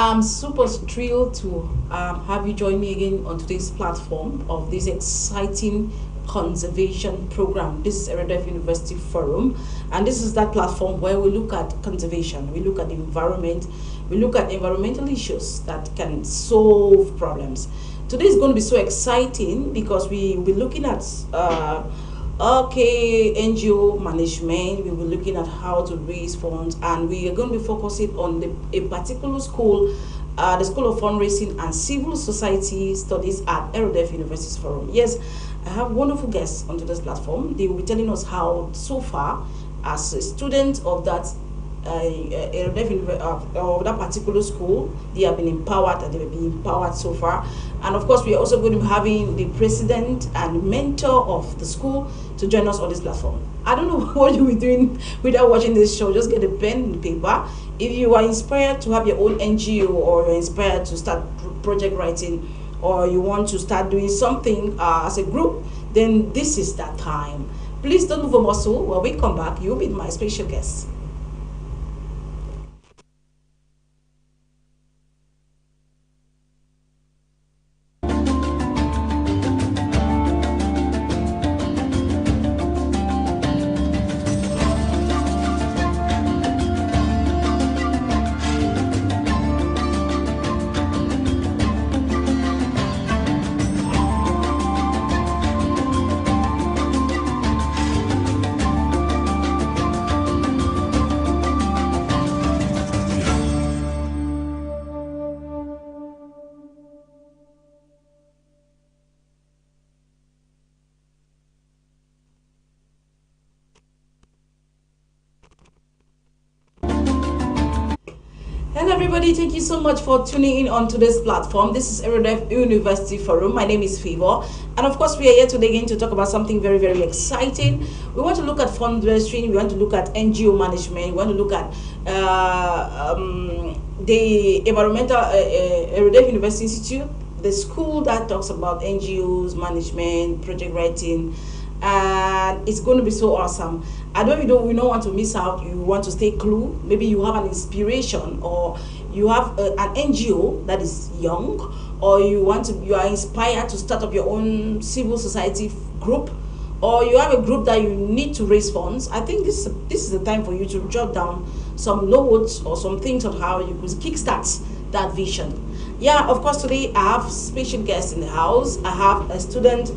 I'm super thrilled to have you join me again on today's platform of this exciting conservation program. This is Erudef University Forum, and this is that platform where we look at conservation, we look at the environment, we look at environmental issues that can solve problems. Today is going to be so exciting because we will be looking at NGO management. We will be looking at how to raise funds, and we are going to be focusing on a particular school, the School of Fundraising and Civil Society Studies at Erudef University Forum. Yes, I have wonderful guests onto this platform. They will be telling us how, so far, as a student of that of that particular school, they have been empowered and they will be empowered so far. And of course, we are also going to be having the president and mentor of the school to join us on this platform. I don't know what you'll be doing without watching this show. Just get a pen and paper. If you are inspired to have your own NGO, or you're inspired to start project writing, or you want to start doing something as a group, then this is that time. Please don't move a muscle. When we come back, you'll be my special guest. Hello everybody, thank you so much for tuning in on today's platform. This is Erudef University Forum. My name is Favor, and of course we are here today again to talk about something very, very exciting. We want to look at fundraising, we want to look at NGO management, we want to look at the environmental Erudef University Institute, the school that talks about NGOs, management, project writing, and it's going to be so awesome. I know we don't want to miss out. You want to stay clue. Maybe you have an inspiration, or you have an NGO that is young, or you are inspired to start up your own civil society group, or you have a group that you need to raise funds. I think this is the time for you to jot down some notes or some things on how you could kickstart that vision. Yeah, of course today I have special guests in the house. I have a student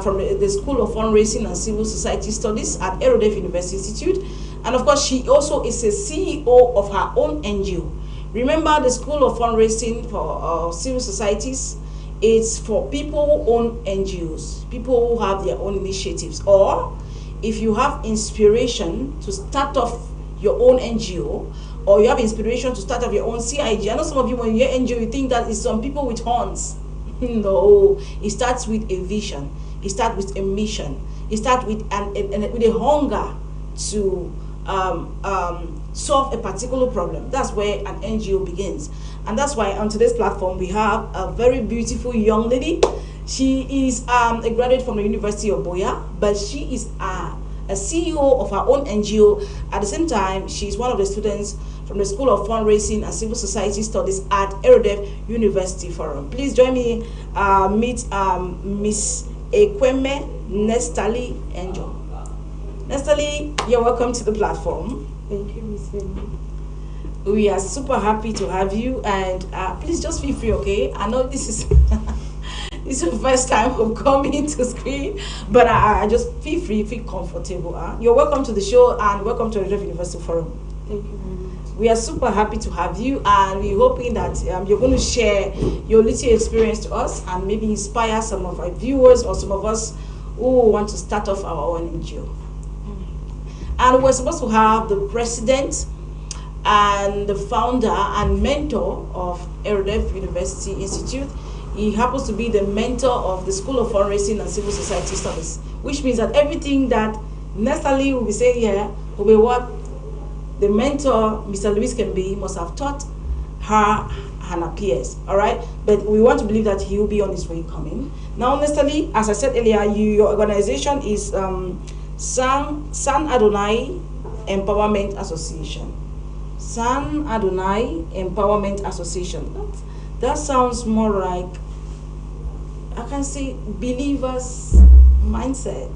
from the School of Fundraising and Civil Society Studies at Erudef University Institute, and of course she also is a CEO of her own NGO. Remember, the School of Fundraising for Civil Societies, it's for people who own NGOs, people who have their own initiatives, or if you have inspiration to start off your own NGO, or you have inspiration to start off your own CIG. I know some of you, when you hear NGO, you think that it's some people with horns. No, it starts with a vision. It starts with a mission. It starts with with a hunger to solve a particular problem. That's where an NGO begins, and that's why on today's platform we have a very beautiful young lady. She is a graduate from the University of Boya, but she is a CEO of her own NGO. At the same time, she is one of the students from the School of Fundraising and Civil Society Studies at Erudef University Forum. Please join me meet Miss Ekweme Nestali Angel. Nestali, you're welcome to the platform. Thank you, Miss Wendy. We are super happy to have you, and please just feel free, okay? I know this is this is the first time of coming to screen, but I just feel free, feel comfortable. You're welcome to the show, and welcome to Erudef University Forum. Thank you very much. We are super happy to have you, and we're hoping that you're going to share your little experience to us and maybe inspire some of our viewers or some of us who want to start off our own NGO. And we're supposed to have the president and the founder and mentor of Erudef University Institute. He happens to be the mentor of the School of Fundraising and Civil Society Studies, which means that everything that Nestali will be saying here will be what the mentor, Mr. Luis Kembe, must have taught her and her peers. All right, but we want to believe that he will be on his way coming. Now, Nestali, as I said earlier, your organization is San Adonai Empowerment Association. San Adonai Empowerment Association. That sounds more like, I can say, believers mindset.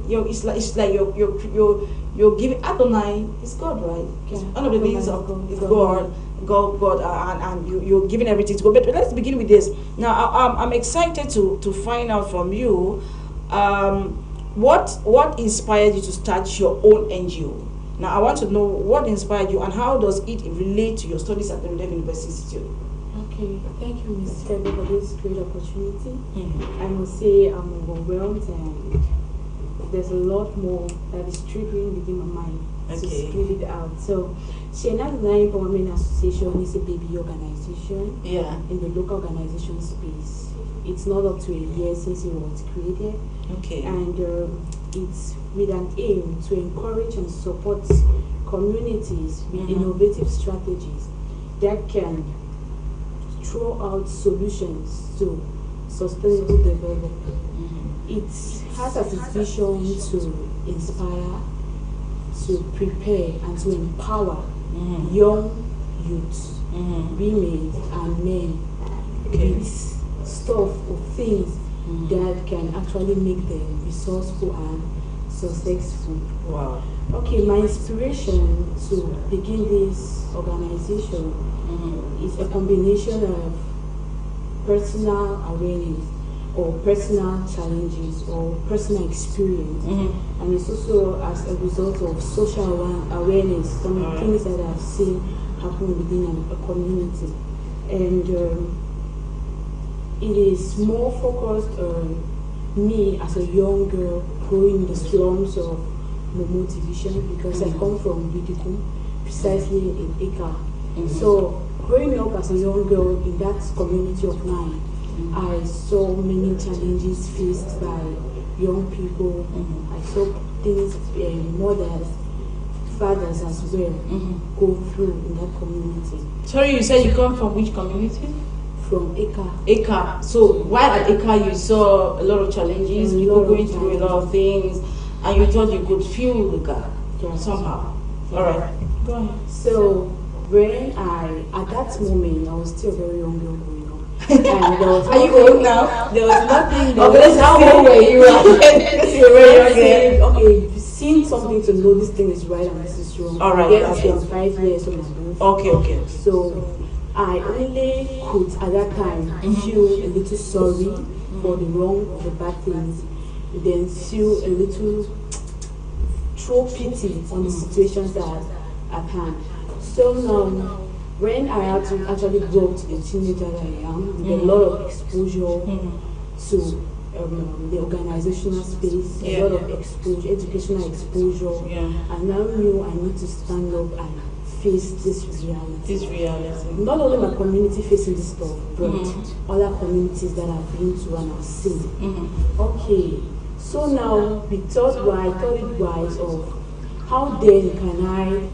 It's like you're giving. Adonai is God, right? Yeah. One of the things of God, and you're giving everything to God. But let's begin with this. Now, I'm excited to find out from you, what inspired you to start your own NGO. Now, I want to know what inspired you and how does it relate to your studies at the Erudef University Institute. Okay, thank you, Ms. Febe, for this great opportunity. I must say I'm overwhelmed and there's a lot more that is triggering within my mind to split it out. So, Adonai Empowerment Association is a baby organization in the local organization space. It's not up to a year since it was created. And it's with an aim to encourage and support communities with innovative strategies that can throw out solutions to sustainable development. It has as its vision to inspire, to prepare, and to empower young youths, women, and men with stuff or things that can actually make them resourceful and successful. Wow. Okay, my inspiration to begin this organization is a combination of personal awareness or personal challenges or personal experience, and it's also as a result of social awareness, some things that I've seen happen within a community. And it is more focused on me as a young girl growing in the slums of Momo Division, because I come from Bidikum, precisely in Eka. So growing up as a young girl in that community of mine, I saw many challenges faced by young people. I saw things mothers, fathers as well go through in that community. Sorry, you said you come from which community? From Eka. Eka. So while at Eka you saw a lot of challenges, people going through a lot of things, and you thought you could feel the gap somehow. All right. Go ahead. So when at that moment, I was still a very young girl growing up. And there was Are you old now? There was nothing. How old were you? Okay, seeing something to know this thing is right and this is wrong. All right. Yes, I'm 5 years old. Okay. So I only could at that time feel a little sorry for the wrong or the bad things, then feel a little throw pity on the situations that are at hand. So now, when I had to actually grow to the teenager that I am, with a lot of exposure to the organizational space, a lot of exposure, educational exposure, I now knew I need to stand up and face this reality. Not only my community facing this stuff, but other communities that I've been to and I've seen. Okay, so now we thought it wise of how then can I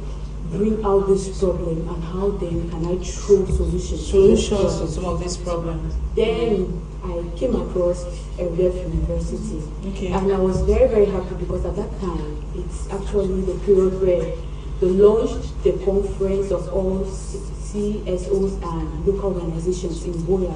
bring out this problem and how then can I throw solutions to some of these problems. Then I came across Erudef University, and I was very, very happy because at that time it's actually the period where they launched the conference of all CSOs and local organizations in Boya,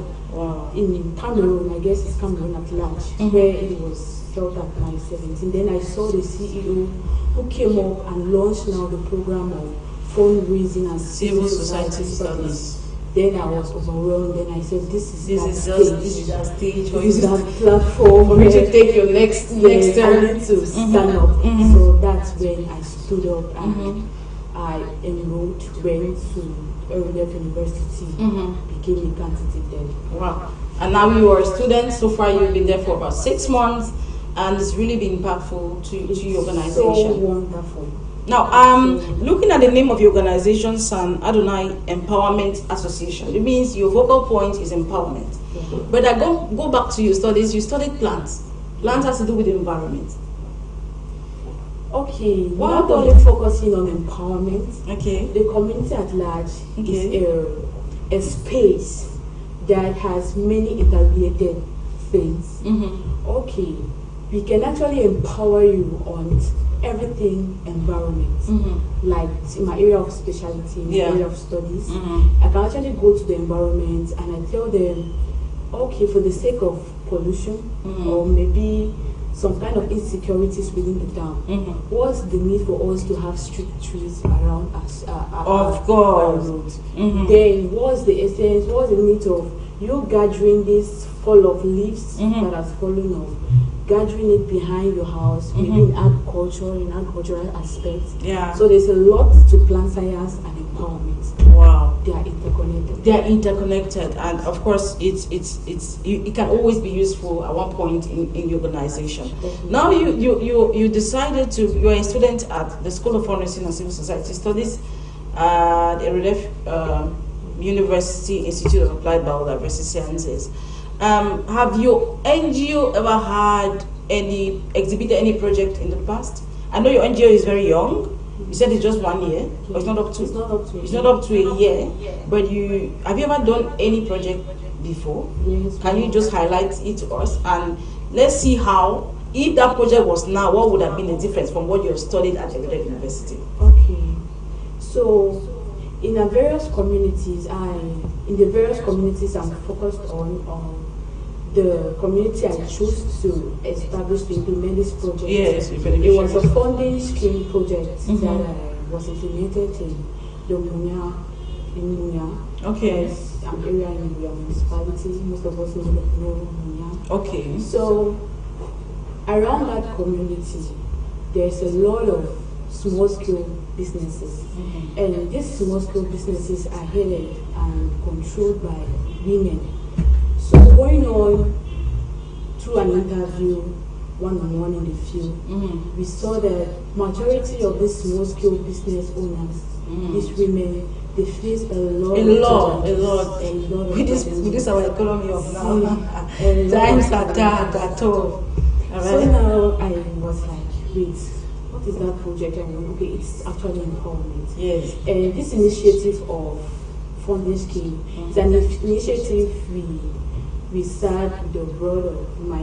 in Cameroon. I guess it's Cameroon at large, where it was held at 2017. Then I saw the CEO who came up and launched now the program of fundraising and civil society studies. Then I was overwhelmed. Then I said, "This is that stage, this is that platform for you to take your next step. I need to stand up." So that's when I stood up and I enrolled, went to Erudef University, became a candidate there. Wow! And now you are a student. So far, you've been there for about 6 months, and it's really been impactful to your organization. So wonderful. Now, looking at the name of your organization, San Adonai Empowerment Association, it means your focal point is empowerment. But I go back to your studies. You studied plants. Plants has to do with the environment. Okay, not only focusing on empowerment. The community at large is a space that has many interrelated things. Okay, we can actually empower you on everything environment. Like in my area of specialty, in my area of studies, I can actually go to the environment and I tell them, okay, for the sake of pollution or maybe some kind of insecurities within the town, what's the need for us to have street trees around us? Of course. Then what's the essence, what's the need of you gathering this fall of leaves that has fallen off, gathering it behind your house, maybe in agricultural aspects. Yeah. So there's a lot to plant science and empowerment. Wow. They are interconnected. They are interconnected, and of course, it can always be useful at one point in the organization. Definitely. Now you decided to, you're a student at the School of Foreign and Civil Society Studies at Erudef University Institute of Applied Biodiversity Sciences. Have your NGO ever had exhibited any project in the past? I know your NGO is very young. You said it's just 1 year, but it's not up to. It's not up to. It's not up to a year. But have you ever done any project before? Yes. Can you just highlight it to us, and let's see how, if that project was now, what would have been the difference from what you have studied at Erudef University? Okay. So in the various communities, I'm focused on the community I chose to establish to implement this project. Yes, it was a funding stream project that was implemented in Munya. Okay. It's an area in the municipality. Most of us know Munya. Okay. So around that community, there's a lot of small-scale businesses, and these small-scale businesses are headed and controlled by women. So going on through an interview, one-on-one in the field, we saw that majority of these small-scale business owners, these women, they face a lot with this our economy of now. Times are dark at all. So now I was like, wait, what is that project? And okay, it's actually empowerment. Yes. And this initiative of funding scheme is an initiative we sat with the board of my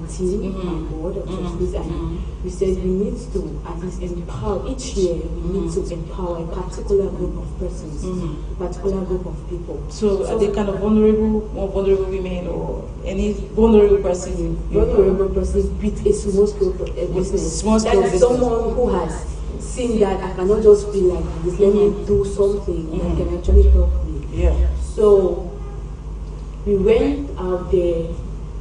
team, my board of trustees, and we said we need to at least empower, each year we need to empower a particular group of persons, particular group of people. So are they kind of more vulnerable women, or any vulnerable person? Vulnerable person with a small-scale business. Small-scale business. Someone who has seen that I cannot just be like this, let me do something that can actually help me. Yeah. So we went out there,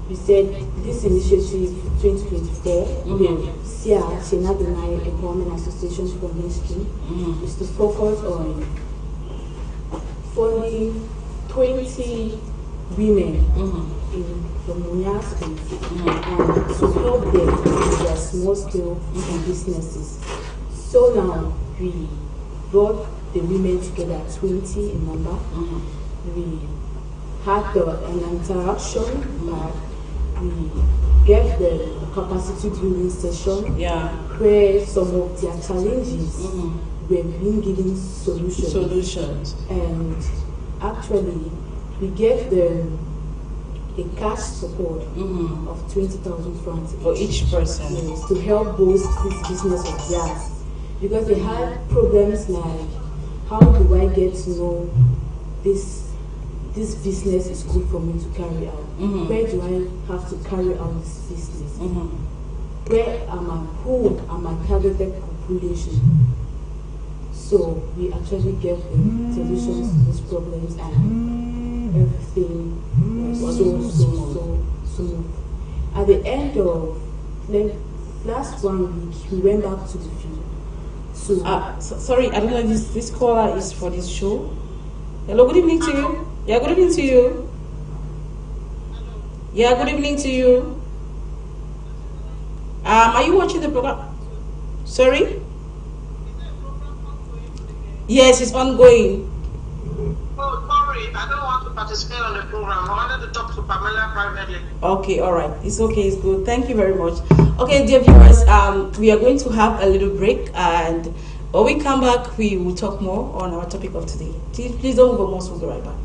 we said this initiative 2024, the Sena Denial Empowerment Association Funding Scheme, is to focus on funding 20 women in the Munya space and to help them with their small scale businesses. So now we brought the women together, 20 in number. We had an interaction, we gave the capacity building session where some of their challenges were being given solutions. And actually, we gave them a cash support of 20,000 francs for each person, yes, to help boost this business of theirs, because they had problems like, how do I get to know this business is good for me to carry out? Where do I have to carry out this business? Where who am I targeted population? So we actually gave them solutions to these problems, and everything was so smooth. At the end of last 1 week, we went back to the field. Sorry, I don't know if this caller is for this show. Hello, good evening to you. Yeah, good evening to you. Yeah, good evening to you. Are you watching the program? Sorry? Yes, it's ongoing. Oh, sorry, I don't want to participate on the program. I wanted to talk to Pamela privately. Okay, all right. It's okay, it's good. Thank you very much. Okay, dear viewers, we are going to have a little break, and when we come back, we will talk more on our topic of today. Please don't go more, we'll be right back.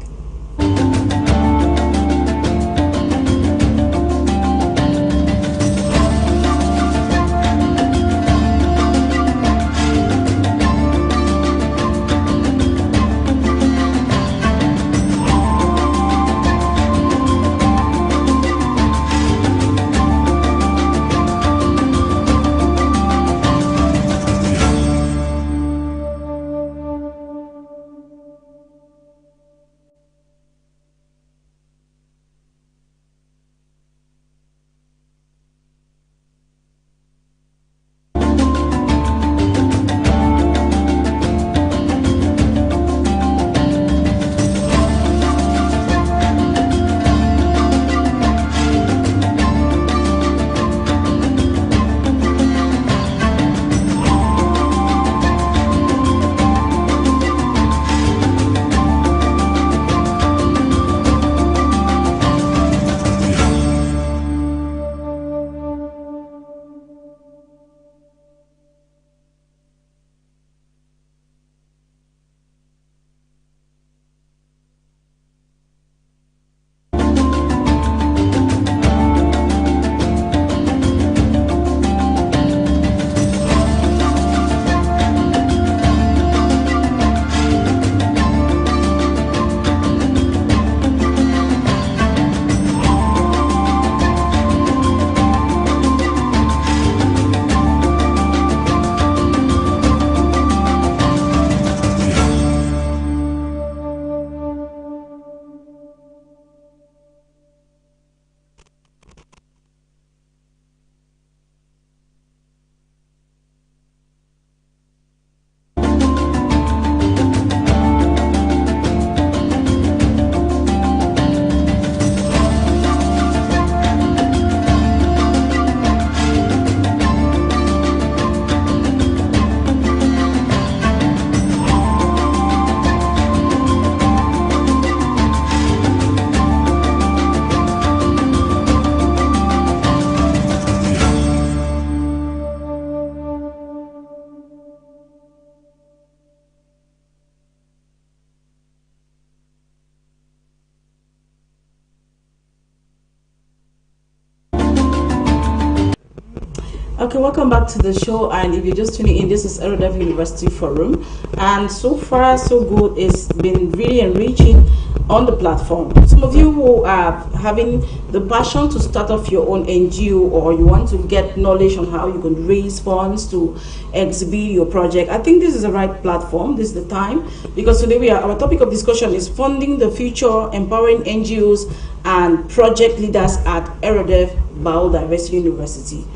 Okay, welcome back to the show. And if you're just tuning in, this is Erudef University Forum. And so far, so good. It's been really enriching on the platform. Some of you who are having the passion to start off your own NGO, or you want to get knowledge on how you can raise funds to exhibit your project, I think this is the right platform. This is the time, because today our topic of discussion is funding the future, empowering NGOs and project leaders at Erudef Biodiversity University.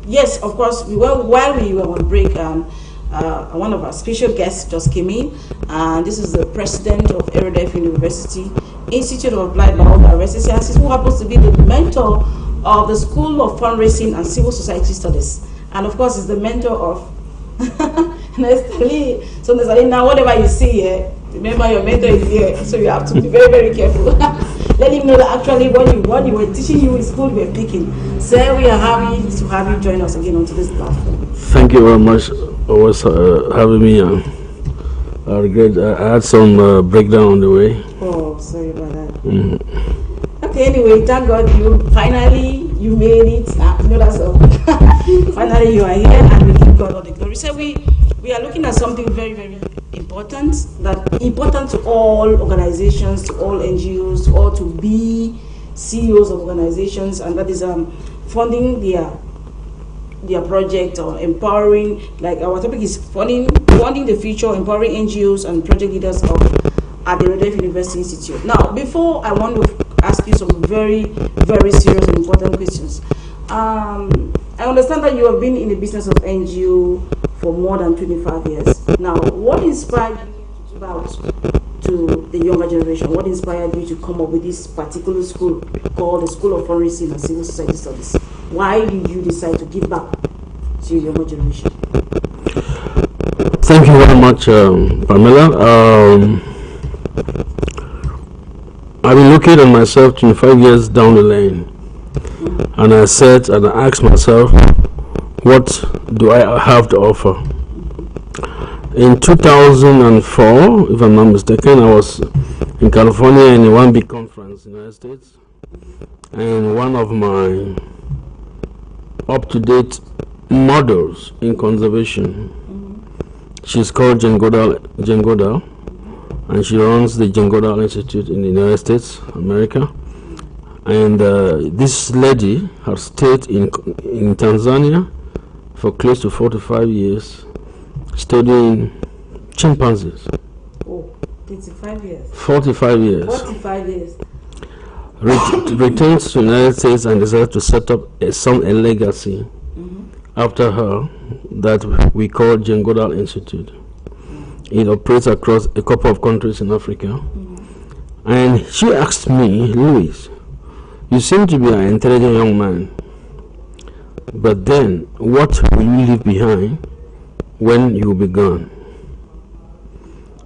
Yes, of course, while we were on break, one of our special guests just came in, and this is the president of Erudef University Institute of Applied Biodiversity Sciences, who happens to be the mentor of the School of Fundraising and Civil Society Studies, and of course is the mentor of Nestle. So Nestle, now whatever you see here, remember your mentor is here, so you have to be very, very careful. Let him know that actually what you were teaching you in school, we were picking. So we are happy to have you join us again onto this platform. Thank you very much for having me. I regret I had some breakdown on the way. Oh, sorry about that. Okay, anyway, thank God you made it. That's all. Finally, you are here, and we give God all the glory. So we are looking at something very, very important to all organizations, to all NGOs, to all to be CEOs of organizations, and that is funding their project, or empowering. Like our topic is funding the future, empowering NGOs and project leaders at the Erudef University Institute. Now, before I want to ask you some very, very serious and important questions. I understand that you have been in the business of NGO for more than 25 years. Now, what inspired you to the younger generation? What inspired you to come up with this particular school called the School of Fundraising and Civil Society Studies? Why did you decide to give back to your younger generation? Thank you very much, Pamela. I've been looking at myself 25 years down the lane, and I said and I asked myself, what do I have to offer? In 2004, if I'm not mistaken, I was in California in one big conference in the United States, and one of my up-to-date models in conservation, she's called Jane Goodall, and she runs the Jane Goodall Institute in the United States, America. And this lady has stayed in Tanzania for close to 45 years, studying chimpanzees. Oh, 25 years. 45 years. 45 years. Returns to the United States and decided to set up a legacy after her that we call Jane Goodall Institute. It operates across a couple of countries in Africa. And she asked me, Louis, you seem to be an intelligent young man, but then what will you leave behind when you be gone?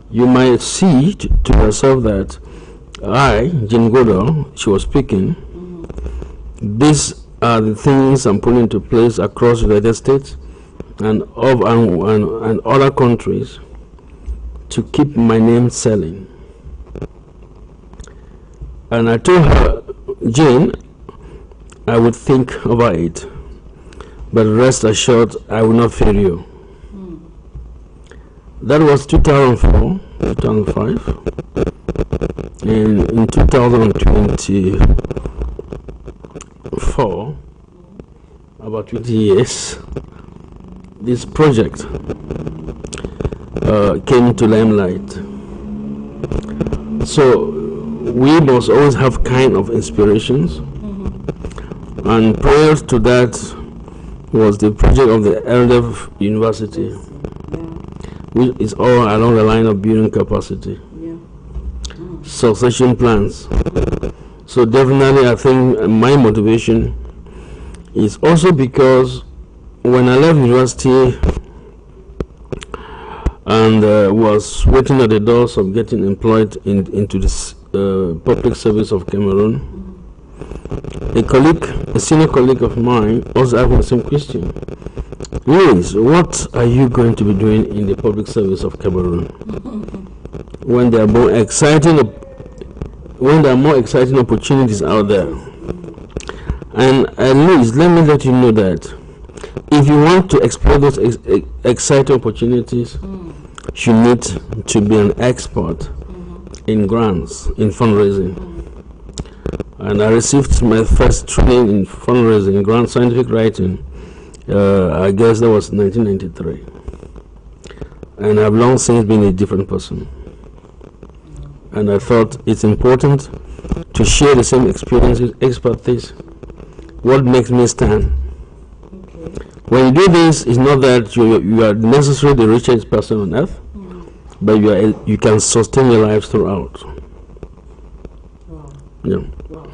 You might see to yourself that Jane Goodall, she was speaking, these are the things I'm putting into place across the United States and other countries to keep my name selling. And I told her, Jane, I would think about it, but rest assured I will not fail you. That was 2004, 2005, and in 2024, about 20 years, this project came to limelight. So we must always have kind of inspirations, and prior to that was the project of the Erudef University, which is all along the line of building capacity, succession plans. So definitely I think my motivation is also because when I left university and was waiting at the doors of getting employed into this public service of Cameroon, a senior colleague of mine also asked me the same question. Louis, what are you going to be doing in the public service of Cameroon when there are more exciting opportunities out there? And Louis, let me let you know that if you want to explore those exciting opportunities, you need to be an expert in grants, in fundraising. And I received my first training in fundraising, grant scientific writing. I guess that was 1993. And I've long since been a different person. And I thought it's important to share the same experiences, expertise, what makes me stand. When you do this, it's not that you are necessarily the richest person on earth, but you can sustain your lives throughout. Wow. Yeah. Wow.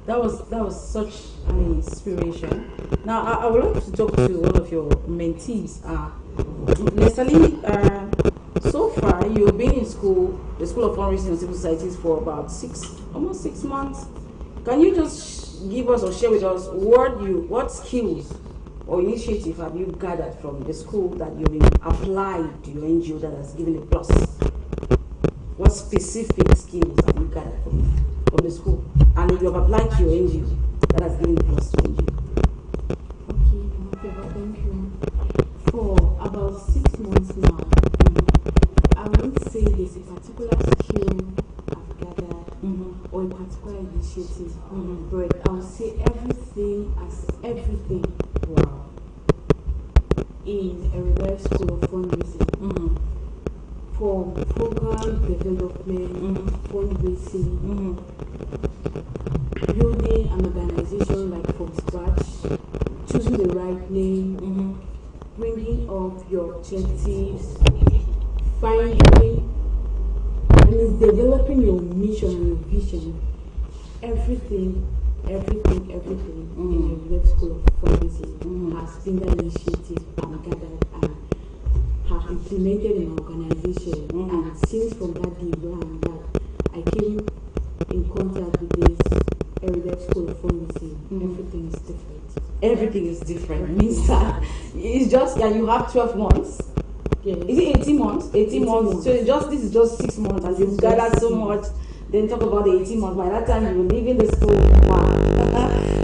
That was such an inspiration. Now I would like to talk to one of your mentees. Leslie, so far you've been in school, the School of Fundraising and Civil Societies, for about almost 6 months. Can you just give us or share with us what skills or initiative have you gathered from the school that you've applied to your NGO that has given a plus? What specific skills have you gathered from the school and you have applied to your NGO that has given a plus to NGO? Okay, thank you. For about 6 months now, I won't say there's a particular skill I've gathered or a particular initiative, but I would say everything as everything. Wow. In Erudef School of Fundraising, from program development, fundraising, building an organization like from scratch, choosing the right name, bringing up your objectives, finding and developing your mission and your vision. Everything in the Erudef School of Fundraising has been that initiative and gathered and have implemented in our organization. And since from that day that I came in contact with this Erudef School of Fundraising, everything is different. Everything is different. Means that it's just you have 12 months. Yes. Is it 18 months? 18 months. So this is just 6 months, and you've gathered so much. Then talk about the 18 months. By that time, you were leaving the school. Wow.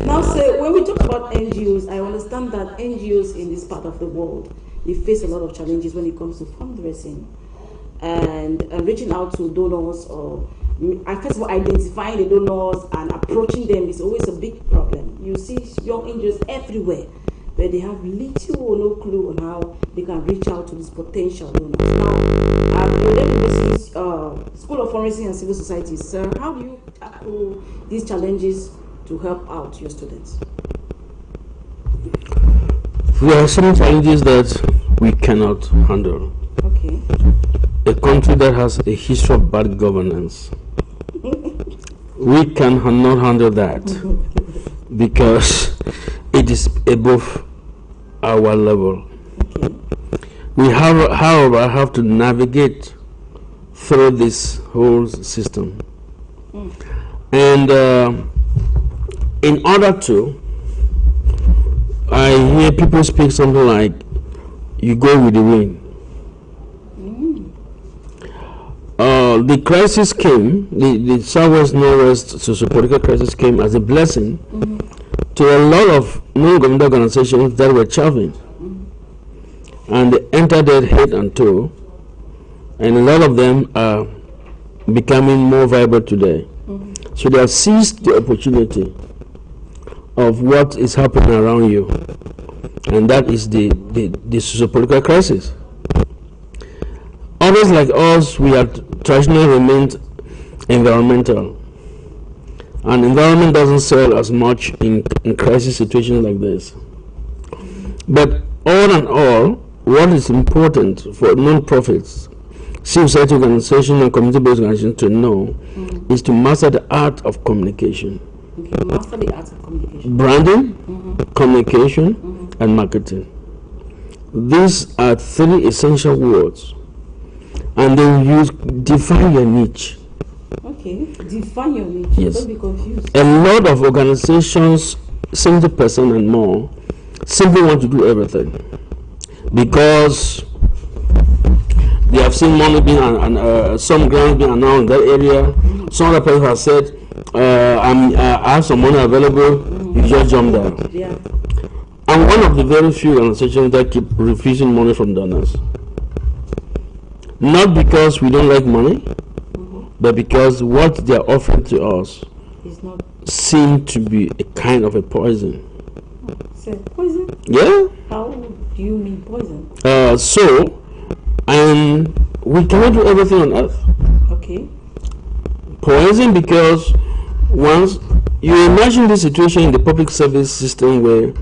Now, so when we talk about NGOs, I understand that NGOs in this part of the world, they face a lot of challenges when it comes to fundraising and reaching out to donors, or first of all, identifying the donors and approaching them is always a big problem. You see young NGOs everywhere, but they have little or no clue on how they can reach out to these potential donors. Now, at the University's School of Fundraising and Civil Societies, sir, how do you tackle these challenges to help out your students? There are some challenges that we cannot handle. Okay. A country that has a history of bad governance, we cannot handle that because it is above our level. Okay. We have, however, have to navigate through this whole system. And in order to, I hear people speak something like, you go with the wind. The crisis came, the Southwest Northwest socio-political crisis came as a blessing to a lot of non-government organizations that were chafing. And they entered their head and toe, and a lot of them are becoming more viable today. So they have seized the opportunity of what is happening around you, and that is the socio-political crisis. Others like us, we have traditionally remained environmental, and environment doesn't sell as much in crisis situations like this. But all in all, what is important for non-profits, civil society organizations and community-based organizations to know is to master the art of communication. Okay, master the art of communication. Branding, communication, and marketing. These are three essential words. And then you define your niche. Okay, define your niche. Yes. Don't be confused. A lot of organizations, 70% and more, simply want to do everything because they have seen money being some grants being announced in that area. Some other person has said, I have some money available, you just jump there. Yeah. I'm one of the very few organizations that keep refusing money from donors. Not because we don't like money, but because what they're offering to us seem to be a kind of a poison. Poison? Yeah. How do you mean poison? We cannot do everything on earth. Okay. Poison because once you imagine the situation in the public service system where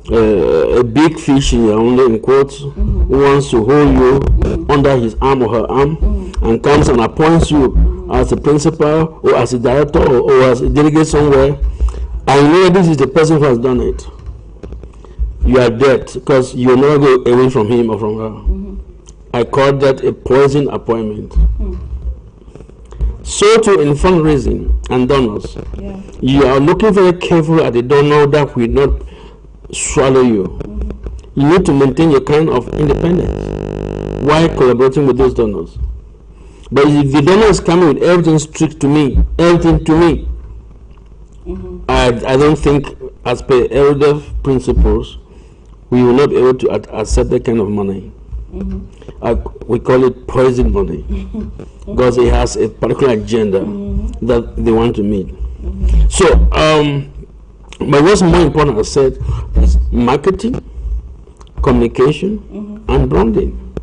a big fish in your own in quotes wants to hold you under his arm or her arm and comes and appoints you as a principal or as a director or as a delegate somewhere, and you know this is the person who has done it. You are dead because you will never go away from him or from her. I call that a poison appointment. So too in fundraising and donors, you are looking very careful at the donor that will not swallow you. You need to maintain your kind of independence while collaborating with those donors. But if the donor is coming with everything strict to me, everything to me, I don't think, as per Erudef principles, we will not be able to accept that kind of money. We call it poison money because it has a particular agenda that they want to meet. So, but what's more important, I said, is marketing, communication, and branding.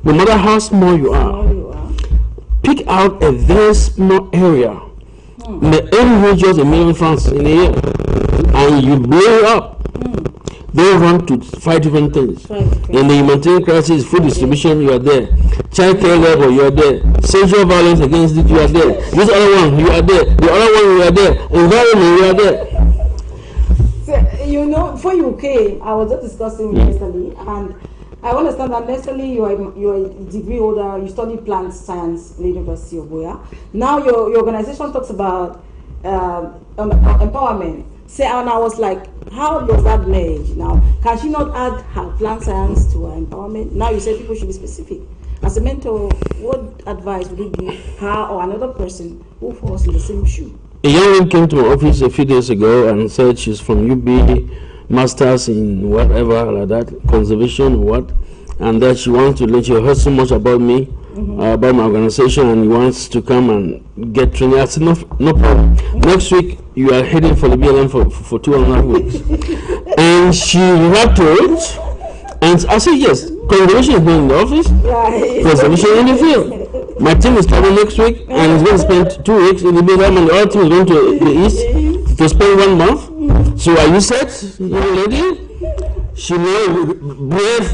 No matter how small you are, pick out a very small area. May earn just $1 million francs in a year, and you blow it up. They run to 5 different things. In the humanitarian crisis, food distribution, you are there. Child care level, you are there. Sexual violence against it, you are there. This other one, you are there. The other one, you are there. Environment, you are there. So, you know, before you came, I was just discussing with Nestle, and I understand that Nestle, you are a degree holder, you study plant science in the University of Boya. Now your organization talks about empowerment. And I was like, how does that merge? Now, can she not add her plant science to her empowerment? Now you say people should be specific. As a mentor, what advice would you give her or another person who falls in the same shoe? A young woman came to my office a few days ago and said she's from UB, masters in whatever like that, conservation or what, and that she wants to let you heard so much about me, about my organization, and wants to come and get training. I said, no problem. Next week, you are heading for the BLM for 2.5 weeks. And she rattled, and I said, yes, conservation is not in the office, conservation in the field. My team is traveling next week, and is going to spend 2 weeks in the BLM, and the other team is going to the east to spend 1 month. So are you set, young lady? She breathed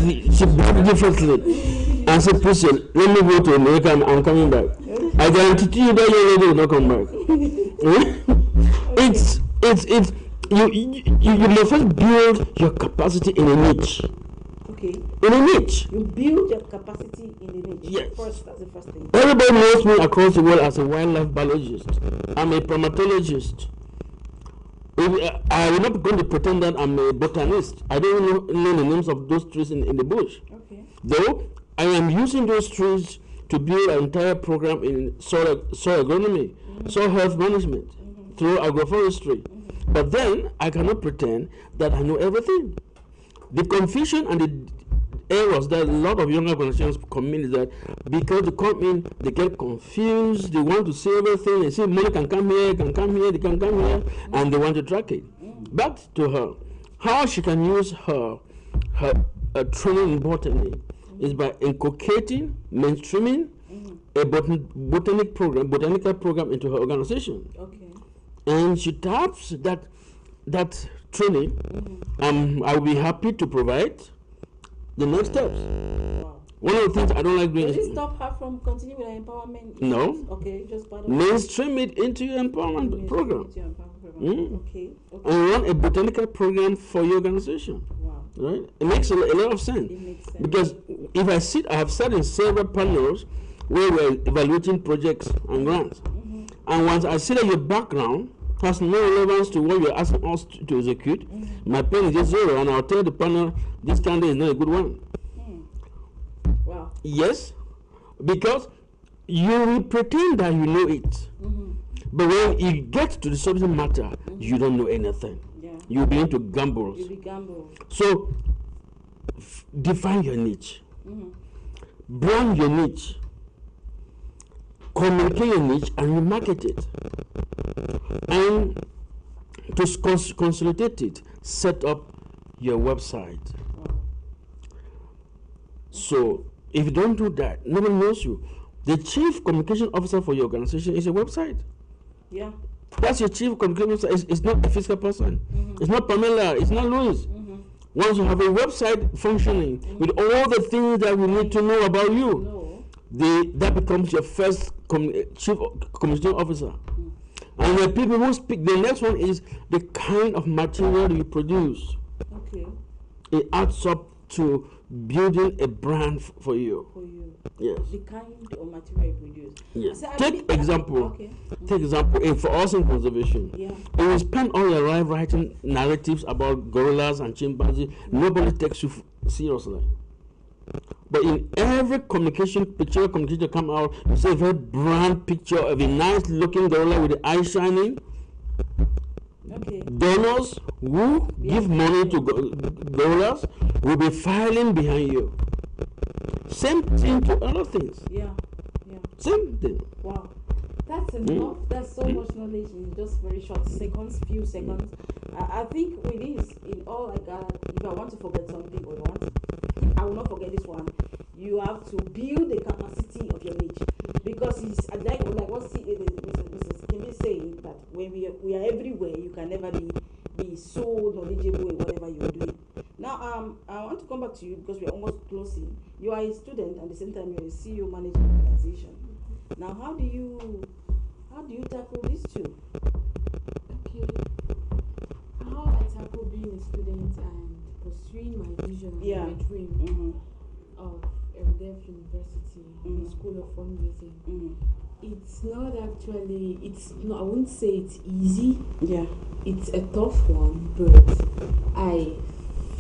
differently. I said, please, let me go to America, I'm coming back. I guarantee you that young lady will not come back. You must first build your capacity in a niche. Okay. In a niche. You build your capacity in a niche. Yes. First, that's the first thing. Everybody knows me across the world as a wildlife biologist. I'm a primatologist. I will not going to pretend that I'm a botanist. I don't even know the names of those trees in the bush. Okay. Though I am using those trees to build an entire program in soil agronomy, soil health management, through agroforestry. But then I cannot pretend that I know everything. The confusion and the errors that a lot of young organizations commit is that because they come in, they get confused, they want to say everything, they say money can come here, they can come here, and they want to track it. Back to her, how she can use her training in botany is by inculcating, mainstreaming a botanical program into her organization. Okay. And she taps that training. I will be happy to provide the next steps. Wow. One of the things I don't like doing Does it is stop her from continuing with her empowerment? No. Okay, just part of mainstream it into your empowerment program. Okay. And run a botanical program for your organization. Wow. Right? It makes a lot of sense. It makes sense. Because if I have sat in several panels where we're evaluating projects and grants. And once I see that your background has no relevance to what you're asking us to execute, my pen is just zero, and I'll tell the panel this candidate is not a good one. Wow. Yes, because you will pretend that you know it. But when you get to the subject matter, you don't know anything. Yeah. you'll be into gambles. You'll be gambled. So define your niche. Brand your niche. Communicate your niche and remarket it. And to consolidate it, set up your website. So if you don't do that, nobody knows you. The chief communication officer for your organization is a website. Yeah. That's your chief communication officer. It's not a physical person. It's not Pamela. It's not Louis. Once you have a website functioning with all the things that we need to know about you, that becomes your first chief communication officer. And the people who speak, the next one is the kind of material you produce. Okay. It adds up to building a brand for you. For you. Yes. The kind of material you produce. Yes. So Take example. Okay. Take example. For us in conservation, Yeah. if you spend all your life writing narratives about gorillas and chimpanzees, nobody takes you seriously. But in every picture communication come out, you see a very brand picture of a nice looking gorilla with the eye shining. Okay. Donors who give money to gorillas will be filing behind you. Same thing to other things. Yeah. Yeah. Same thing. Wow. That's enough. That's so much knowledge in just very short few seconds. I think with this, in all I got, if I want to forget something or I will not forget this one. You have to build the capacity of your niche, because it's like what Mrs. Kim is saying, that when we are everywhere, you can never be so knowledgeable in whatever you're doing. Now, I want to come back to you because we're almost closing. You are a student, and at the same time you're a CEO managing organization. Now, how do you tackle these two? Okay. How I tackle being a student and pursuing my vision, my dream of Erudef University, the School of Fundraising. It's not actually. I wouldn't say it's easy. Yeah. It's a tough one, but I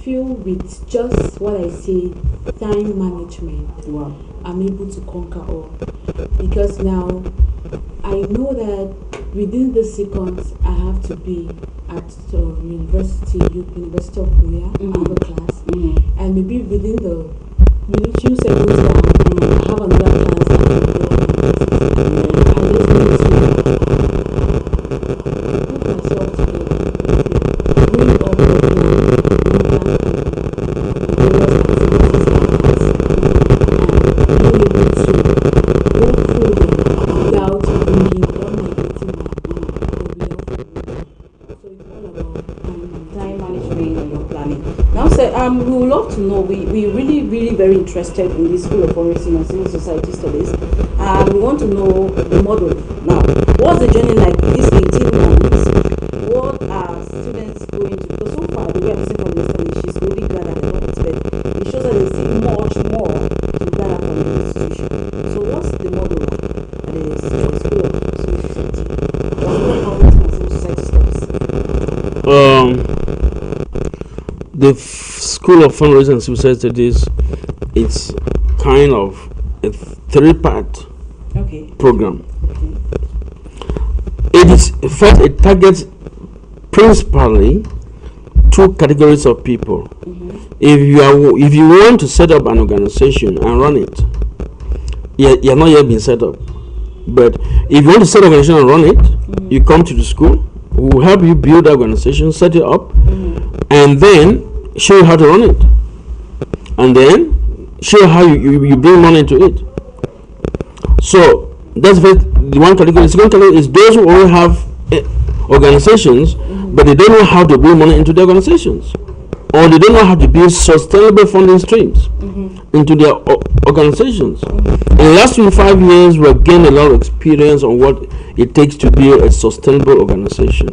feel with just what I say, time management. Wow. I'm able to conquer all, because now I know that within the seconds I have to be at the University of Korea, I have a class, and maybe within the few seconds down, I have another class that I just need to put myself together, bring up we would love to know, we really very interested in this School of Fundraising and Civil Society Studies, and we want to know the model. Now, what's the journey like this 18 months? What are students going to, because so far the way I'm seeing from the study, she's really glad at the expect. It shows that there's still much more to gather from the institution. So what's the model at the School of Civil Society? Civil Society Studies? The School of Fundraising and Civil Society Studies, it's kind of a 3-part program. It targets principally 2 categories of people. If you want to set up an organization and run it, you're not yet been set up. But if you want to set an organization and run it, you come to the school. We will help you build the organization, set it up, and then show you how to run it, and then show you how you bring money into it. So that's the one category. The second category is those who already have organizations, but they don't know how to bring money into their organizations, or they don't know how to build sustainable funding streams into their organizations. In the last 25 years, we have gained a lot of experience on what it takes to build a sustainable organization,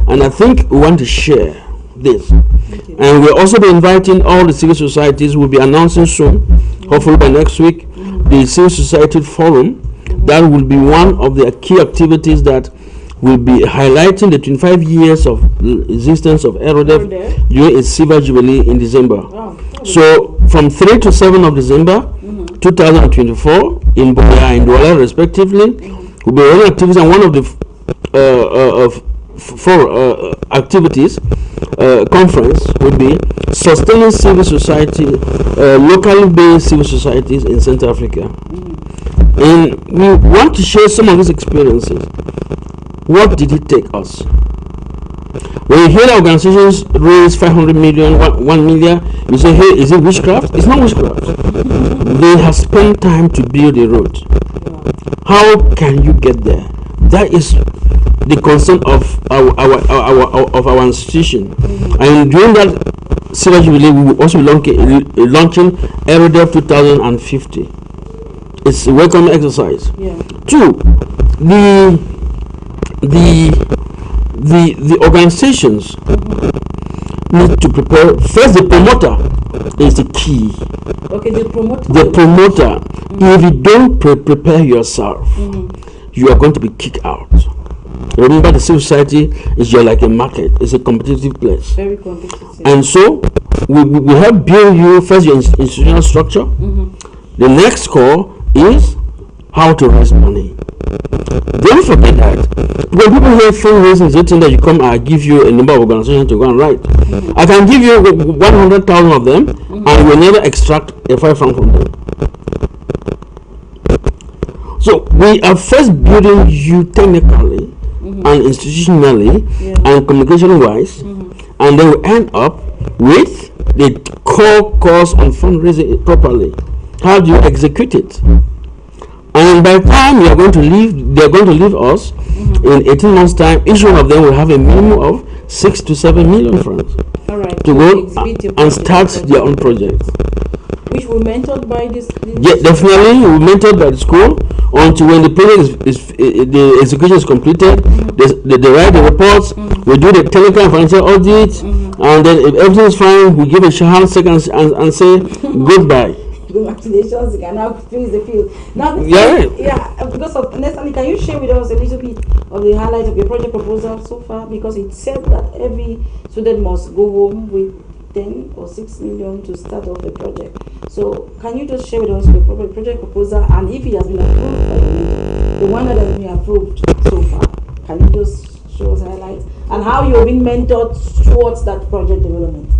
and I think we want to share this. And we'll also be inviting all the civil societies. We'll be announcing soon, hopefully by next week, the Civil Society Forum. That will be one of the key activities that will be highlighting the 25 years of existence of Erudef during its Silver Jubilee in December. So from 3 to 7 of December 2024 in Boya and Douala respectively, we'll be running activities, and one of the activities conference would be sustaining civil society, locally based civil societies in Central Africa. And we want to share some of these experiences. What did it take us? When you hear the organizations raise 500 million, 1 million, you say, hey, is it witchcraft? It's not witchcraft. They have spent time to build a road. How can you get there? That is the concern of our institution. And during that Silver Jubilee, we will also be launching Erudef 2050. It's a welcome exercise. Yeah. 2, the organizations need to prepare. First, the promoter is the key. Okay, the promoter. The promoter. If you don't prepare yourself, you are going to be kicked out. Remember, the civil society is just like a market. It's a competitive place. Very competitive. And so we help build you first your institutional structure. The next core is how to raise money. Don't forget that when people hear fundraising, they think that you come, I give you a number of organizations to go and write. I can give you 100,000 of them, and you will never extract a 5 franc from them. So we are first building you technically and institutionally and communication wise, and then we end up with the core course on fundraising properly. How do you execute it? And by the time you are going to leave, they are going to leave us in 18 months' time. Each one of them will have a minimum of 6 to 7 million francs to go and start their own project. Which were mentored by this? Yeah, definitely, we mentored by the school until when the project the execution is completed. They write the reports. We do the technical and financial audit, and then if everything is fine, we give a handshake and say goodbye. Congratulations, you can now freeze the field. Now, because of Nestle, can you share with us a little bit of the highlight of your project proposal so far? Because it said that every student must go home with 10 or 6 million to start off the project. So, can you just share with us the project proposal, and if it has been approved by the one that has been approved so far? Can you just show us highlights and how you've been mentored towards that project development?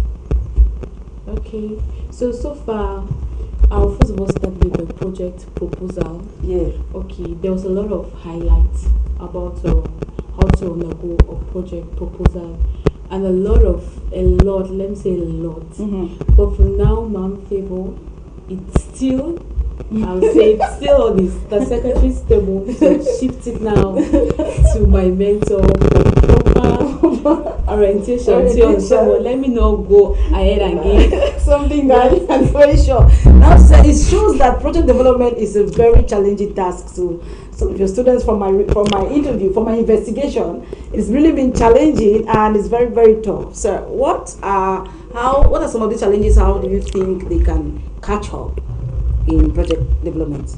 Okay, so far, I'll first of all start with the project proposal. Yeah. Okay, there was a lot of highlights about how to undergo a project proposal, and let me say a lot. But for now, Ma'am Favor, it's still, I'll say it's still on the secretary's table to shift it now to my mentor for proper orientation. So let me not go ahead and give something that I'm very sure. Now, it shows that project development is a very challenging task. So some of your students from my interview, from my investigation, it's really been challenging and it's very, very tough. So what are some of the challenges? How do you think they can catch up in project development,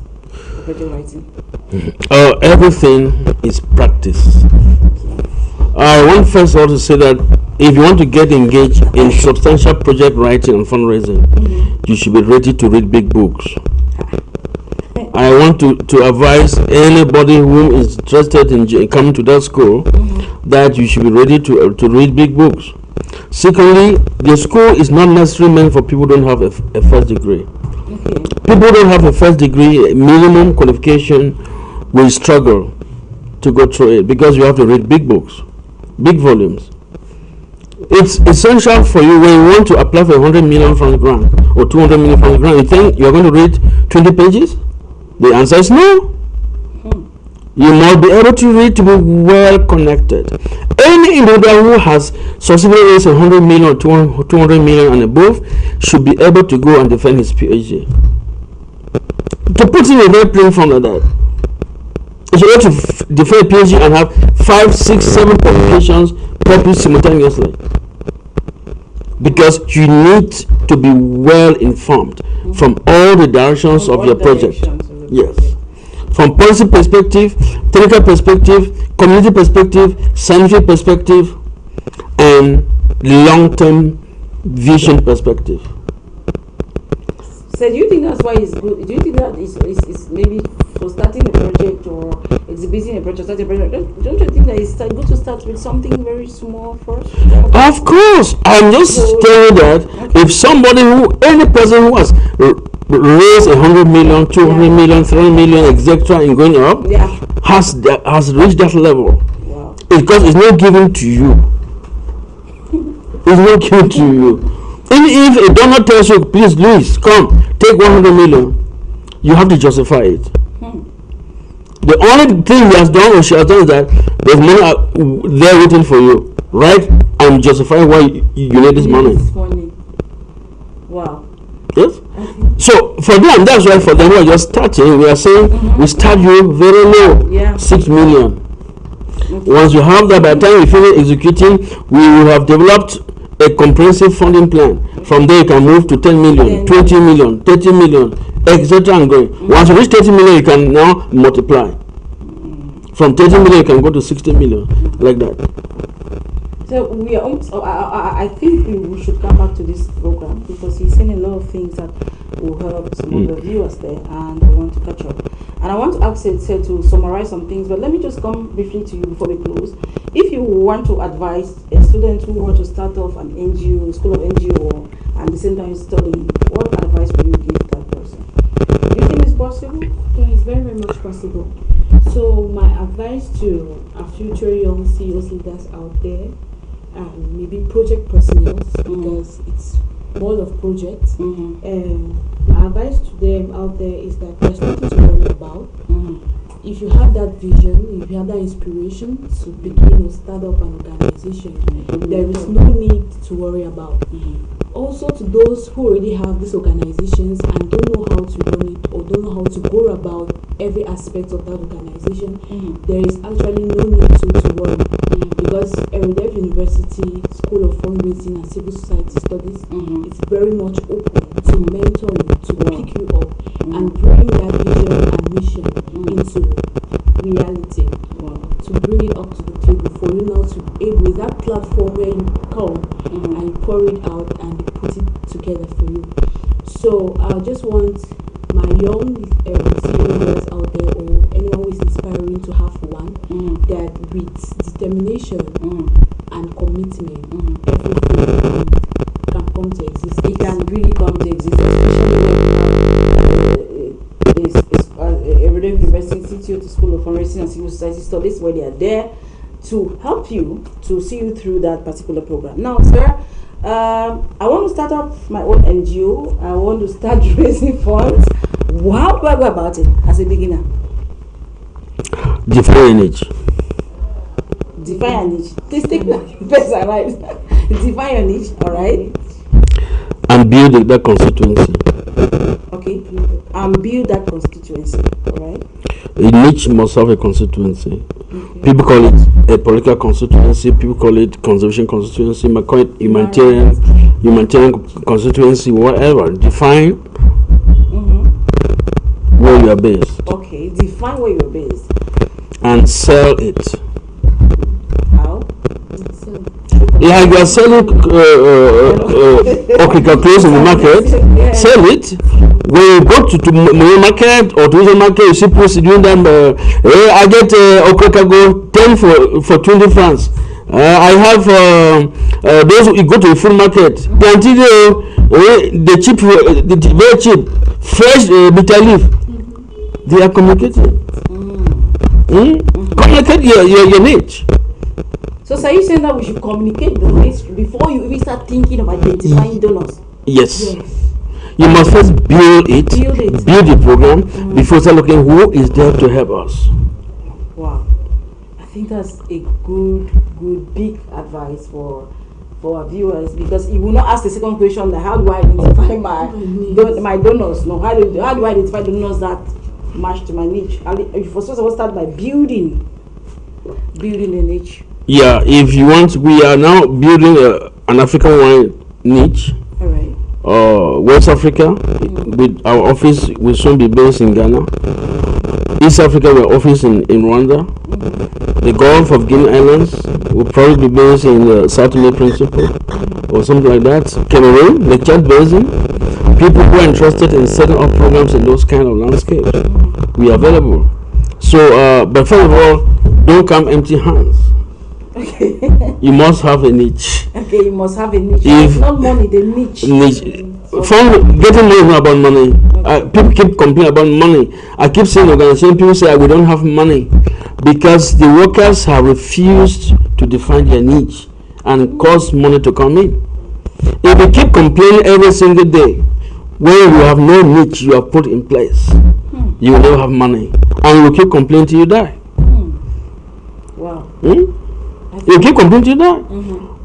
project writing? Everything is practice. I want first of all to say that if you want to get engaged in substantial project writing and fundraising, you should be ready to read big books. I want to advise anybody who is interested in coming to that school that you should be ready to read big books. Secondly, the school is not necessarily meant for people who don't have a first degree. People who don't have a first degree, minimum qualification, will struggle to go through it because you have to read big books, big volumes. It's essential for you when you want to apply for 100 million franc grant or 200 million franc grant. You think you're going to read 20 pages? The answer is no. You must be able to read to be well connected. Any individual who has successfully raised 100 million or 200 million and above should be able to go and defend his PhD. To put in a very plain form like that, you should be able to defend a PhD and have 5, 6, 7 publications published simultaneously. Because you need to be well informed from all the directions of your project. Yes. From policy perspective, technical perspective, community perspective, scientific perspective, and long-term vision perspective. So do you think that's why it's good? Do you think that is maybe for starting a project or exhibiting a project, starting a project, don't you think that it's good to start with something very small first? Of course, I'm just telling you that if somebody any person who has raised 100 million, 200 million, 300 million, etc., in going up, has reached that level, because it's not given to you. It's not given to you. Even if a donor tells you, please, Louis, come, take 100 million, you have to justify it. The only thing he has done or she has done is that there's money there waiting for you, right? And justify why you need this money. Wow. Yes. So for them, that's why for them we are just starting. We are saying we start you very low, 6 million. Once you have that, by the time we finish executing, we will have developed a comprehensive funding plan. From there, you can move to 10 million, 20 million, 30 million, etc. and going. Once you reach 30 million, you can now multiply. From 30 million, you can go to 60 million, like that. So we are almost, I think we should come back to this program because he's saying a lot of things that will help some of the viewers there, and I want to catch up. And I want to ask you to summarize some things, but let me just come briefly to you before we close. If you want to advise a student who wants to start off an NGO, school of NGO, and at the same time studying, what advice would you give that person? Do you think it's possible? Yeah, it's very, very much possible. So my advice to our future young CEOs leaders out there, and maybe project personnel, because it's more of projects. My advice to them out there is that there's nothing to worry about. If you have that vision, if you have that inspiration to begin or start up an organization, there is no need to worry about. Also, to those who already have these organizations and don't know how to run it or don't know how to go about every aspect of that organization, there is actually no need to worry, because Erudef University School of Fundraising and Civil Society Studies is very much open to mentor you, to pick you up and bring that vision and mission into reality, to bring it up to the table for you now to be able, with that platform where you come and you pour it out and they put it together for you. So I just want my young CEOs out there, or anyone who is inspiring to have one, that with determination and commitment, everything can come to exist. It can really come to exist, especially when Erudef University Institute, School of Fundraising and Civil Society Studies, where they are there to help you, to see you through that particular program. Now, sir, I want to start up my own NGO. I want to start raising funds. How do I go about it as a beginner? Define your niche. Define your niche. Please take that best advice. Define your niche, all right? And build that constituency. Okay. And build that constituency, all right? A niche must have a constituency. People call it a political constituency, people call it conservation constituency, might call it humanitarian constituency, whatever. Define where you are based. Okay, define where you are based. And sell it. How? Like you are selling clothes in the market, sell it. When you go to my market or to the market, you see people doing them. I get go 10 for 20 francs. I have those who go to the food market. The cheap, the very cheap, fresh bitter leaf. They are communicating. Communicate your niche. So are you saying that we should communicate the niche before you even start thinking of identifying donors? Yes. You must first build the program before start looking who is there to help us. Wow. I think that's a good big advice for our viewers, because you will not ask the second question that how do I identify my donors? No, how do I identify donors that match to my niche? First of all, start by building the niche. Yeah, if you want, we are now building an African wine niche. All right. West Africa, with our office will soon be based in Ghana. East Africa, we're office in Rwanda. The Gulf of Guinea Islands will probably be based in the South Lake Principle or something like that. Cameroon, the Chad Basin. people who are interested in setting up programs in those kind of landscapes, we are available. So, but first of all, don't come empty hands. Okay. You must have a niche. Okay, you must have a niche. If it's not money, the niche. From getting money is not about money. People keep complaining about money. I keep saying organization, people say we don't have money because the workers have refused to define their niche and cause money to come in. If you keep complaining every single day, when you have no niche you have put in place, you will never have money, and you will keep complaining till you die. Wow. You keep complaining till you die.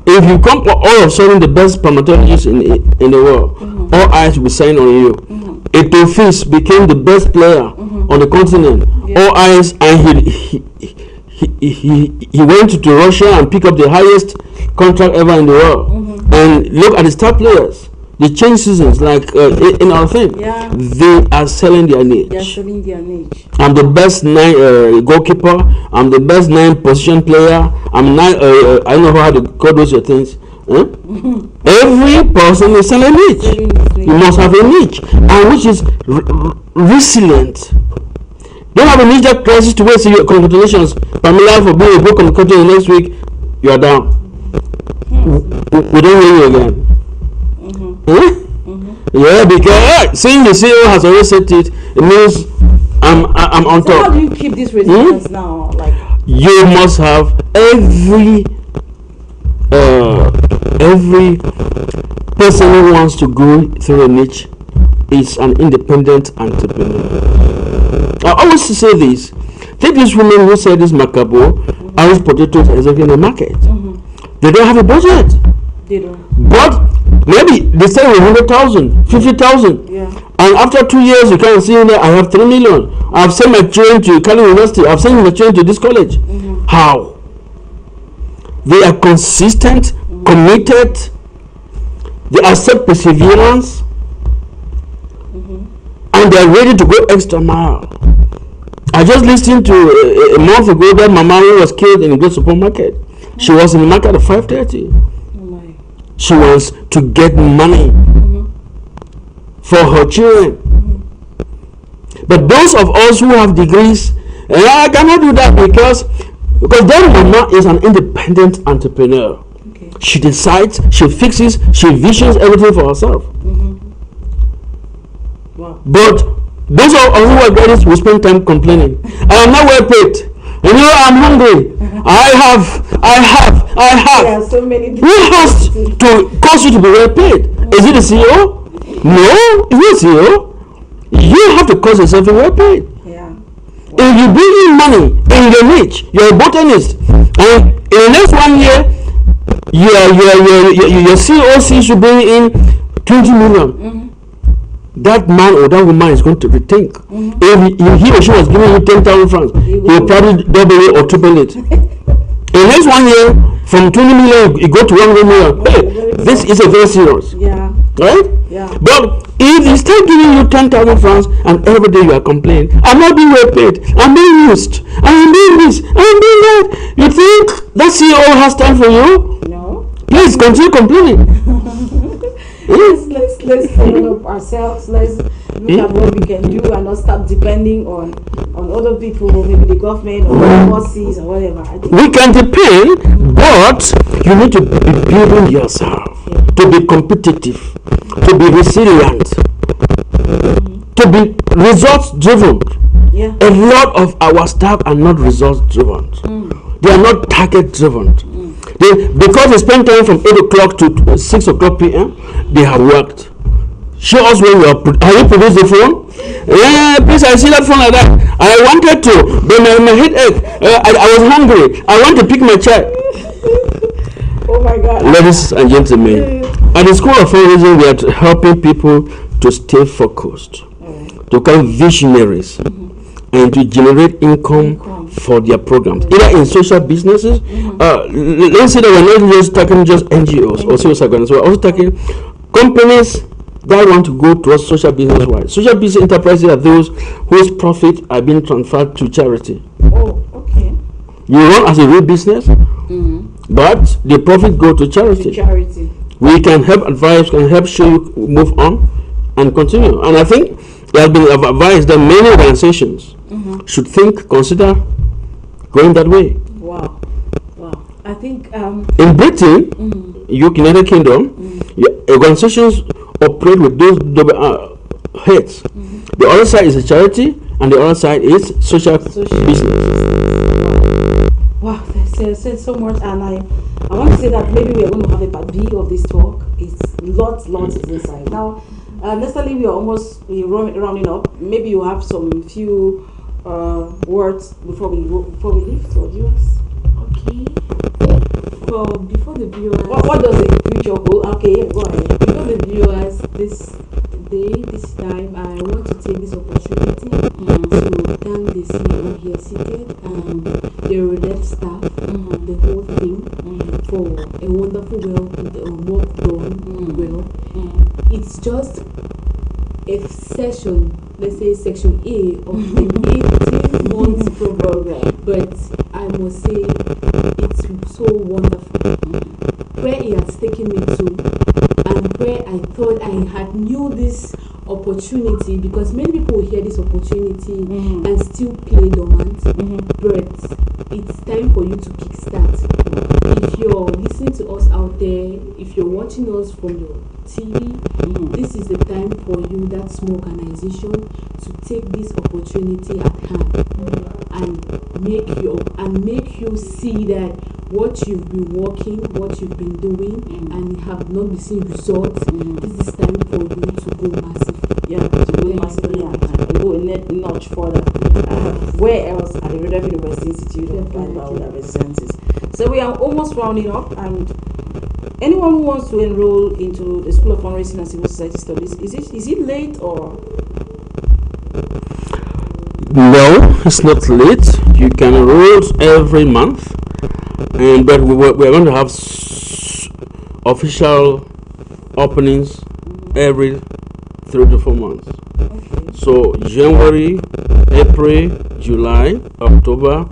If you come all of a sudden the best dermatologists in the world, all eyes will be shining on you. Etofis became the best player on the continent. Yeah. All eyes, and he went to Russia and picked up the highest contract ever in the world. And look at the star players. They change seasons like in our thing. Yeah. They are selling their niche. They are selling their niche. I'm the best 9 goalkeeper. I'm the best 9 position player. I'm 9. I don't know how to call those your things. Every person is selling a niche. You must have a niche, and which is resilient. Don't have a major crisis to wait. Say congratulations, Pamela, for being a good communicator. Next week you are down. We don't hear you again. Yeah, because seeing the CEO has already said it, it means I'm on so top. How do you keep this resilience now? Like, you must have every person who wants to go through a niche is an independent entrepreneur. I always say this. Take this woman who said this macabo, Irish potatoes exactly in the market. They don't have a budget. They don't. But maybe they say 100,000, 50,000. Yeah. And after 2 years, you can see there, I have 3 million. I've sent my children to Cali University. I've sent my children to this college. How? They are consistent, committed. They accept perseverance. And they are ready to go extra mile. I just listened to a month ago that Mama who was killed in a great supermarket. She was in the market at 5:30. She wants to get money for her children. But those of us who have degrees, I cannot do that because that Mama is an independent entrepreneur. Okay. She decides, she fixes, she visions everything for herself. Wow. But those of us who are graduates will spend time complaining. I am not well paid. You know, I'm hungry. I have. There are so many. Who has to cause you to be well paid? Is it the CEO? No, it's not CEO. You have to cause yourself to be well paid. Yeah. Wow. If you bring in money in your niche, you're a botanist, and in the next 1 year, your CEO sees you bring in 20 million. That man or that woman is going to rethink. If he or she was giving you 10,000 francs, he will probably double it or triple it. In the next 1 year, from 20 million, you go to 100 million. Hey, this is a very serious. Yeah. Right? Yeah. But if he start giving you 10,000 francs and every day you are complaining, I'm not being well paid, I'm being used, I'm doing this, I'm doing that, you think that CEO has time for you? No. Please continue complaining. Let's develop ourselves. Let's look at what we can do and not stop depending on other people, maybe the government or the bosses or whatever. I think we can depend, but you need to be building yourself, to be competitive, to be resilient, to be results driven. Yeah. A lot of our staff are not results driven. They are not target driven. Because they spend time from 8 o'clock to 6 o'clock p.m., they have worked. Show us when you are. Have you produced the phone? Yeah, please, I see that phone like that. I wanted to, but my headache. I was hungry. I want to pick my child. Oh my God. Ladies and gentlemen, at the School of Fundraising, we are helping people to stay focused, to become visionaries, and to generate income for their programs, either in social businesses. Let's say that we're not just talking just NGOs or social organizations, we're also talking companies that want to go towards social business wise. Social business enterprises are those whose profit are being transferred to charity. Oh, okay. You run as a real business, but the profit go to charity. Charity. We can help advise, can help show you move on. and continue. And I think it has been advised that many organizations should consider going that way. Wow. I think in Britain, United Kingdom, organizations operate with those double heads. The other side is a charity, and the other side is social business. Wow, there's so much, and I want to say that maybe we are going to have a part B of this talk. It's lots is inside. Now, necessarily we are almost rounding up. Maybe you have some few words before we leave to our viewers. Okay. Before the viewers, what does the future hold? Okay, yeah, go ahead. Before the viewers, this time, I want to take this opportunity to thank the CEO here seated and the Erudef staff, the whole team, for a wonderful work done. It's just a session, let's say section A of the 18-month program, but I must say it's so wonderful. Where it has taken me to, and where I thought I had knew this opportunity, because many people hear this opportunity and still play dormant, but it's time for you to kickstart. If you're listening to us out there, if you're watching us from your TV, this is the time for you, that small organization, to take this opportunity at hand and make you see that what you've been working, what you've been doing, and have not been seeing results. This is time for you to go massive. Yeah, to go massively and go a notch further. Where else at the Erudef University Institute of Biological Sciences? So we are almost rounding up, and anyone who wants to enroll into the School of Fundraising and Civil Society Studies, is it late or? No, it's not late. You can enroll every month, but we're going to have official openings every 3 to 4 months. Okay. So January, April, July, October.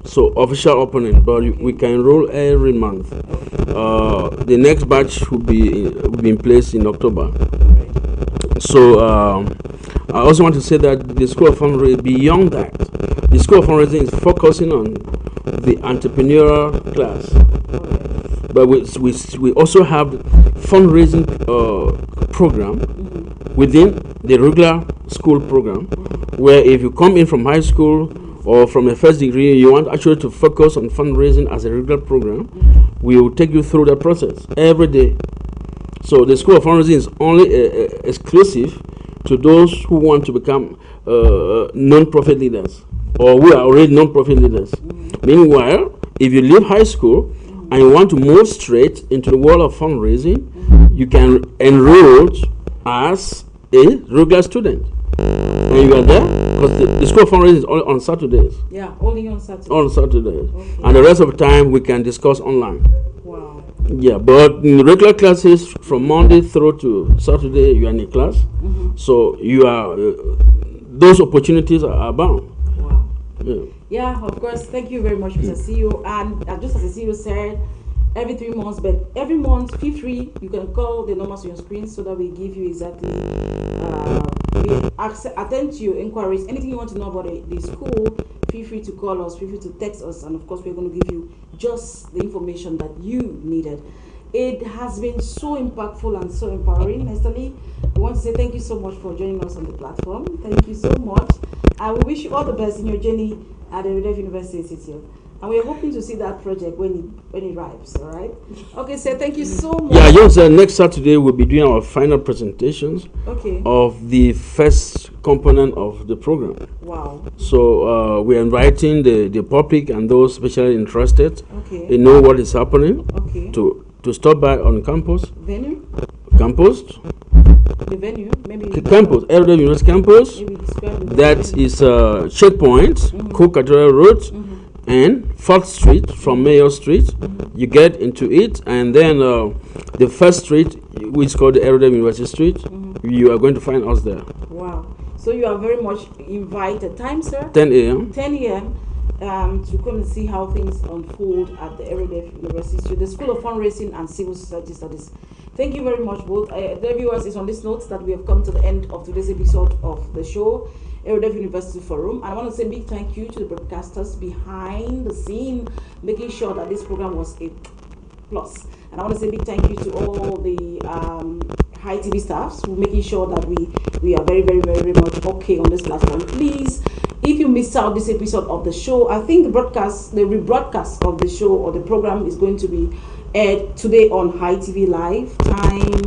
So official opening, but we can enroll every month. The next batch will be in place in October. So I also want to say that the School of Fundraising, beyond that, the School of Fundraising is focusing on the entrepreneurial class. But we also have fundraising program within the regular school program, where if you come in from high school or from a first degree, you want actually to focus on fundraising as a regular program, we will take you through that process every day. So the School of Fundraising is only exclusive to those who want to become non-profit leaders, or who are already non-profit leaders. Meanwhile, if you leave high school and you want to move straight into the world of fundraising, you can enroll as a regular student. And you are there because the School of Fundraising is only on Saturdays. Yeah, only on Saturdays. On Saturdays. Okay. And the rest of the time we can discuss online. Wow. Yeah, but in regular classes from Monday through to Saturday, you are in a class. So you are those opportunities are abound. Wow. Yeah. Yeah, of course. Thank you very much, Mr. CEO. And just as the CEO said, every 3 months, but every month, feel free. You can call the numbers on your screen so that we give you exactly. We attend to your inquiries. Anything you want to know about the school, feel free to call us. Feel free to text us, and of course, we're going to give you just the information that you needed. It has been so impactful and so empowering. Nestali, I want to say thank you so much for joining us on the platform. Thank you so much. I will wish you all the best in your journey at the Erudef University Institute. And we're hoping to see that project when it arrives, all right? Okay, so thank you so much. Yeah, yes, next Saturday we'll be doing our final presentations of the first component of the program. Wow. So we're inviting the public and those especially interested to know what is happening to stop by on campus. Venue? Campus? The venue? Maybe. Campus, Erudef University Campus. Maybe describe that is Checkpoint, Cook Cathedral Road, and 4th Street from Mayor Street. You get into it, and then the first street, which is called the Erudef University Street, you are going to find us there. Wow. So you are very much invited. Time, sir? 10 a.m. 10 a.m. to come and see how things unfold at the Erudef University, the School of Fundraising and Civil Society Studies. Thank you very much, both. The viewers, is on this note that we have come to the end of today's episode of the show, Erudef University Forum. And I want to say a big thank you to the broadcasters behind the scene, making sure that this program was a plus. And I want to say a big thank you to all the High TV staffs who making sure that we are very, very, very much okay on this platform. Please, if you missed out this episode of the show, I think the rebroadcast of the show or the program is going to be aired today on High TV Live, time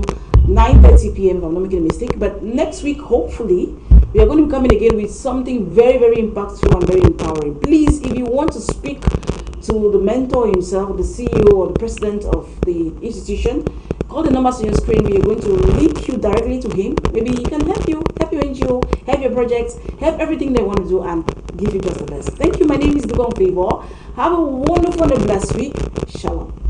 9:30 p.m. if I'm not making a mistake. But next week, hopefully, we are going to be coming again with something very, very impactful and very empowering. Please, if you want to speak to the mentor himself, the CEO or the president of the institution, call the numbers on your screen. We are going to link you directly to him. Maybe he can help you, help your NGO, help your projects, help everything they want to do, and give you just the best. Thank you. My name is Dugon Favor. Have a wonderful and blessed week. Shalom.